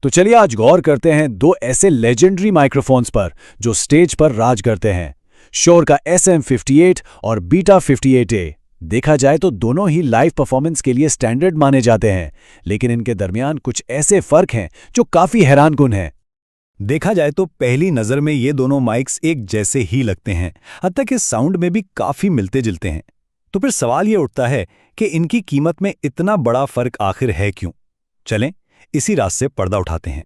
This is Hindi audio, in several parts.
तो चलिए आज गौर करते हैं दो ऐसे लेजेंडरी माइक्रोफोन्स पर जो स्टेज पर राज करते हैं। श्योर का SM58 और बीटा 58A। देखा जाए तो दोनों ही लाइव परफॉर्मेंस के लिए स्टैंडर्ड माने जाते हैं, लेकिन इनके दरमियान कुछ ऐसे फर्क हैं जो काफी हैरानकुन हैं। देखा जाए तो पहली नज़र में ये दोनों माइक्स एक जैसे ही लगते हैं, हत्ता कि साउंड में भी काफ़ी मिलते जुलते हैं। तो फिर सवाल ये उठता है कि इनकी कीमत में इतना बड़ा फर्क आखिर है क्यों? चलें इसी रात से पर्दा उठाते हैं।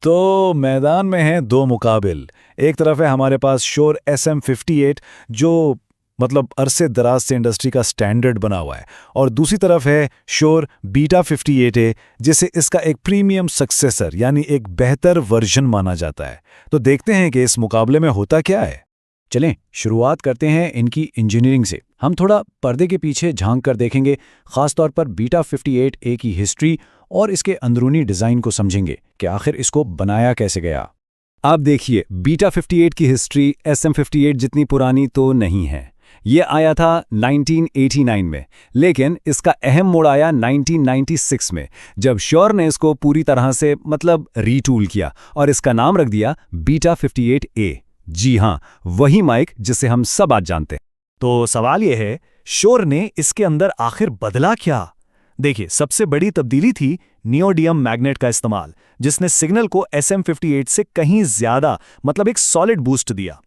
तो मैदान में हैं दो मुकाबिल। एक तरफ है हमारे पास श्योर SM58 जो अरसे दराज से इंडस्ट्री का स्टैंडर्ड बना हुआ है, और दूसरी तरफ है श्योर बीटा 58A जिसे इसका एक प्रीमियम सक्सेसर यानी एक बेहतर वर्जन माना जाता है। तो देखते हैं कि इस मुकाबले में होता क्या है। चलें शुरुआत करते हैं इनकी इंजीनियरिंग से। हम थोड़ा पर्दे के पीछे झांक कर देखेंगे, खासतौर पर बीटा 58A की हिस्ट्री और इसके अंदरूनी डिज़ाइन को समझेंगे कि आखिर इसको बनाया कैसे गया। आप देखिए, बीटा 58 की हिस्ट्री SM58 जितनी पुरानी तो नहीं है। ये आया था 1989 में, लेकिन इसका अहम मोड़ आया 1996 में, जब श्योर ने इसको पूरी तरह से रीटूल किया और इसका नाम रख दिया बीटा 58A। जी हाँ, वही माइक जिसे हम सब आज जानते हैं। तो सवाल यह है, श्योर ने इसके अंदर आखिर बदला क्या? देखिए, सबसे बड़ी तब्दीली थी नियोडियम मैग्नेट का इस्तेमाल, जिसने सिग्नल को SM58 से कहीं ज्यादा एक सॉलिड बूस्ट दिया।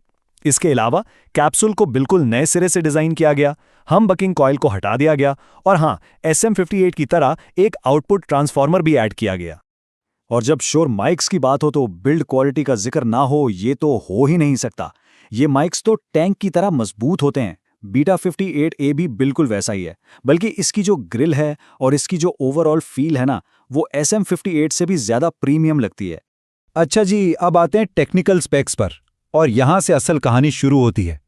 इसके अलावा कैप्सूल को बिल्कुल नए सिरे से डिजाइन किया गया, हम बकिंग कॉइल को हटा दिया गया, और हाँ, SM58 की तरह एक आउटपुट ट्रांसफार्मर भी ऐड किया गया। और जब श्योर माइक्स की बात हो तो बिल्ड क्वालिटी का जिक्र ना हो ये तो हो ही नहीं सकता। ये माइक्स तो टैंक की तरह मजबूत होते हैं। बीटा 58A भी बिल्कुल वैसा ही है, बल्कि इसकी जो ग्रिल है और इसकी जो ओवरऑल फील है ना, वो SM58 से भी ज्यादा प्रीमियम लगती है। अच्छा जी, अब आते हैं टेक्निकल स्पेक्स पर, और यहां से असल कहानी शुरू होती है।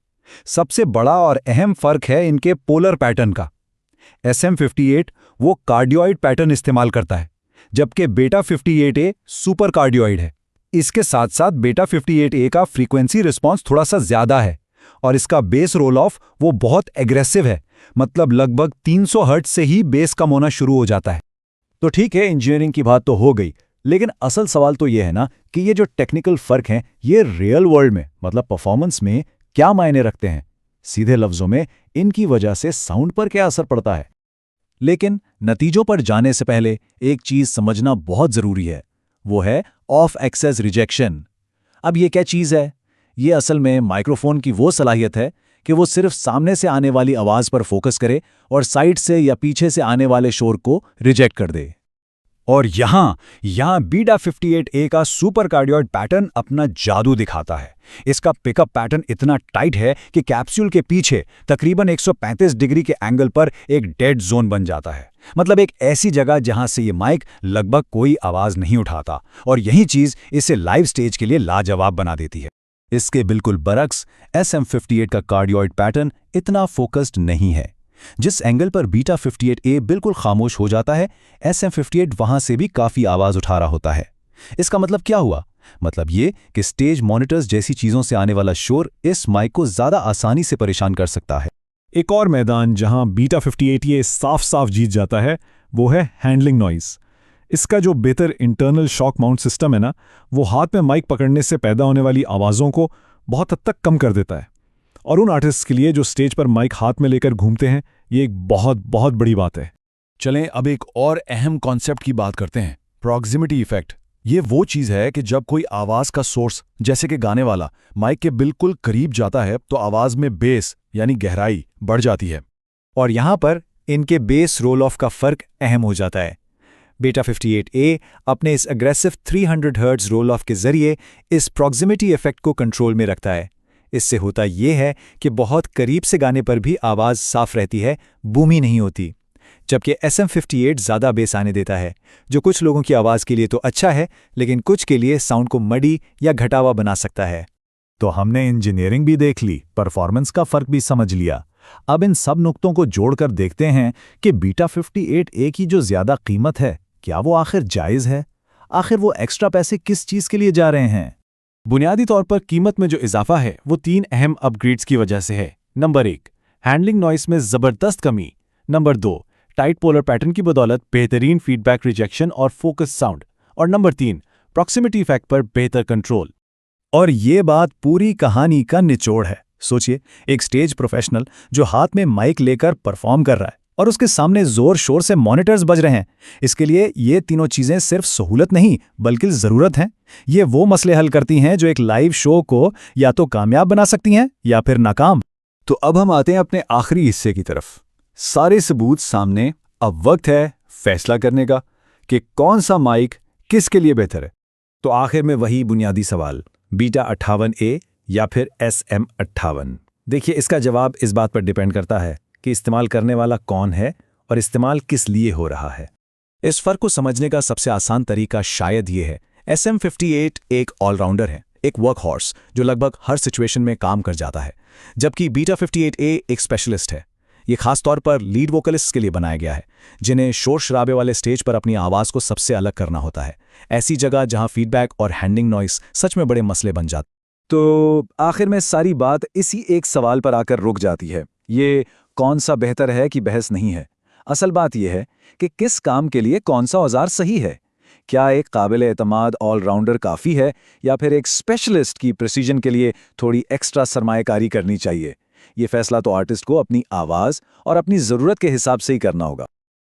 सबसे बड़ा और अहम फर्क है इनके पोलर पैटर्न का। SM58 वो कार्डियोइड पैटर्न इस्तेमाल करता है, जबकि बीटा 58A सुपर कार्डियोइड है। इसके साथ साथ बीटा 58A का फ्रीक्वेंसी रिस्पॉन्स थोड़ा सा ज्यादा है, और इसका बेस रोल ऑफ वो बहुत एग्रेसिव है, लगभग 300 हर्ट्ज से ही बेस कम होना शुरू हो जाता है। तो ठीक है, इंजीनियरिंग की बात तो हो गई, लेकिन असल सवाल तो ये है ना कि ये जो टेक्निकल फर्क हैं ये रियल वर्ल्ड में परफॉर्मेंस में क्या मायने रखते हैं। सीधे लफ्जों में इनकी वजह से साउंड पर क्या असर पड़ता है। लेकिन नतीजों पर जाने से पहले एक चीज समझना बहुत जरूरी है, वो है ऑफ एक्सेस रिजेक्शन। अब ये क्या चीज है? ये असल में माइक्रोफोन की वो सलाहियत है कि वो सिर्फ सामने से आने वाली आवाज पर फोकस करे और साइड से या पीछे से आने वाले शोर को रिजेक्ट कर दे। और यहां बीटा 58A का सुपर कार्डियोइड पैटर्न अपना जादू दिखाता है। इसका पिकअप पैटर्न इतना टाइट है कि कैप्सूल के पीछे तकरीबन 135 डिग्री के एंगल पर एक डेड जोन बन जाता है, एक ऐसी जगह जहां से ये माइक लगभग कोई आवाज नहीं उठाता, और यही चीज इसे लाइव स्टेज के लिए लाजवाब बना देती है। इसके बिल्कुल बरक्स SM58 का कार्डियोइड पैटर्न इतना फोकस्ड नहीं है। जिस एंगल पर बीटा 58A बिल्कुल खामोश हो जाता है, SM58 वहां से भी काफी आवाज उठा रहा होता है। इसका क्या हुआ? ये कि स्टेज मॉनिटर्स जैसी चीजों से आने वाला शोर इस माइक को ज्यादा आसानी से परेशान कर सकता है। एक और मैदान जहां बीटा 58A साफ साफ जीत जाता है वो है हैंडलिंग नॉइज। इसका जो बेहतर इंटरनल शॉक माउंट सिस्टम है ना, वो हाथ में माइक पकड़ने से पैदा होने वाली आवाज़ों को बहुत हद तक कम कर देता है। और उन आर्टिस्ट के लिए जो स्टेज पर माइक हाथ में लेकर घूमते हैं, ये एक बहुत बहुत बड़ी बात है। चलें अब एक और अहम कॉन्सेप्ट की बात करते हैं, प्रॉक्सिमिटी इफेक्ट। ये वो चीज़ है कि जब कोई आवाज़ का सोर्स जैसे कि गाने वाला माइक के बिल्कुल करीब जाता है तो आवाज़ में बेस यानी गहराई बढ़ जाती है। और यहां पर इनके बेस रोल ऑफ का फर्क अहम हो जाता है। बीटा 58A अपने इस अग्रेसिव 300 हर्ट्ज रोल ऑफ के जरिए इस प्रॉक्सिमिटी इफेक्ट को कंट्रोल में रखता है। इससे होता यह है कि बहुत करीब से गाने पर भी आवाज़ साफ रहती है, बूमी नहीं होती, जबकि SM58 ज़्यादा बेस आने देता है, जो कुछ लोगों की आवाज़ के लिए तो अच्छा है, लेकिन कुछ के लिए साउंड को मडी या घटावा बना सकता है। तो हमने इंजीनियरिंग भी देख ली, परफॉर्मेंस का फर्क भी समझ लिया। अब इन सब नुक्तों को जोड़कर देखते हैं कि बीटा 58A की जो ज़्यादा कीमत है, क्या वो आखिर जायज़ है? आखिर वो एक्स्ट्रा पैसे किस चीज़ के लिए जा रहे हैं? बुनियादी तौर पर कीमत में जो इजाफा है वो 3 अहम अपग्रेड्स की वजह से है। नंबर 1, हैंडलिंग नॉइस में ज़बरदस्त कमी। नंबर 2, टाइट पोलर पैटर्न की बदौलत बेहतरीन फीडबैक रिजेक्शन और फोकस साउंड। और नंबर 3, प्रॉक्सिमिटी इफेक्ट पर बेहतर कंट्रोल। और ये बात पूरी कहानी का निचोड़ है। सोचिए, एक स्टेज प्रोफेशनल जो हाथ में माइक लेकर परफॉर्म कर रहा है और उसके सामने जोर शोर से मॉनिटर्स बज रहे हैं। इसके लिए ये तीनों चीजें सिर्फ सहूलत नहीं बल्कि जरूरत हैं। ये वो मसले हल करती हैं जो एक लाइव शो को या तो कामयाब बना सकती हैं या फिर नाकाम। तो अब हम आते हैं अपने आखिरी हिस्से की तरफ। सारे सबूत सामने, अब वक्त है फैसला करने का कि कौन सा माइक किसके लिए बेहतर है। तो आखिर में वही बुनियादी सवाल, बीटा 58A या फिर SM58। देखिए, इसका जवाब इस बात पर डिपेंड करता है कि इस्तेमाल करने वाला कौन है और इस्तेमाल किस लिए हो रहा है। इस फर्क को समझने का सबसे आसान तरीका शायद ये है, SM58 एक ऑलराउंडर है, एक वर्क हॉर्स जो लगभग हर सिचुएशन में काम कर जाता है, जबकि बीटा 58A एक स्पेशलिस्ट है। ये खास तौर पर लीड वोकलिस्ट के लिए बनाया गया है, जिन्हें शोर शराबे वाले स्टेज पर अपनी आवाज़ को सबसे अलग करना होता है, ऐसी जगह जहां फीडबैक और हैंडिंग नॉइस सच में बड़े मसले बन जाते। तो आखिर में सारी बात इसी एक सवाल पर आकर रुक जाती है। ये कौन सा बेहतर है कि बहस नहीं है। असल बात यह है कि किस काम के लिए कौन सा औजार सही है। क्या एक काबिल एतमाद ऑलराउंडर काफ़ी है या फिर एक स्पेशलिस्ट की प्रिसीजन के लिए थोड़ी एक्स्ट्रा सरमाएकारी करनी चाहिए। ये फैसला तो आर्टिस्ट को अपनी आवाज़ और अपनी ज़रूरत के हिसाब से ही करना होगा।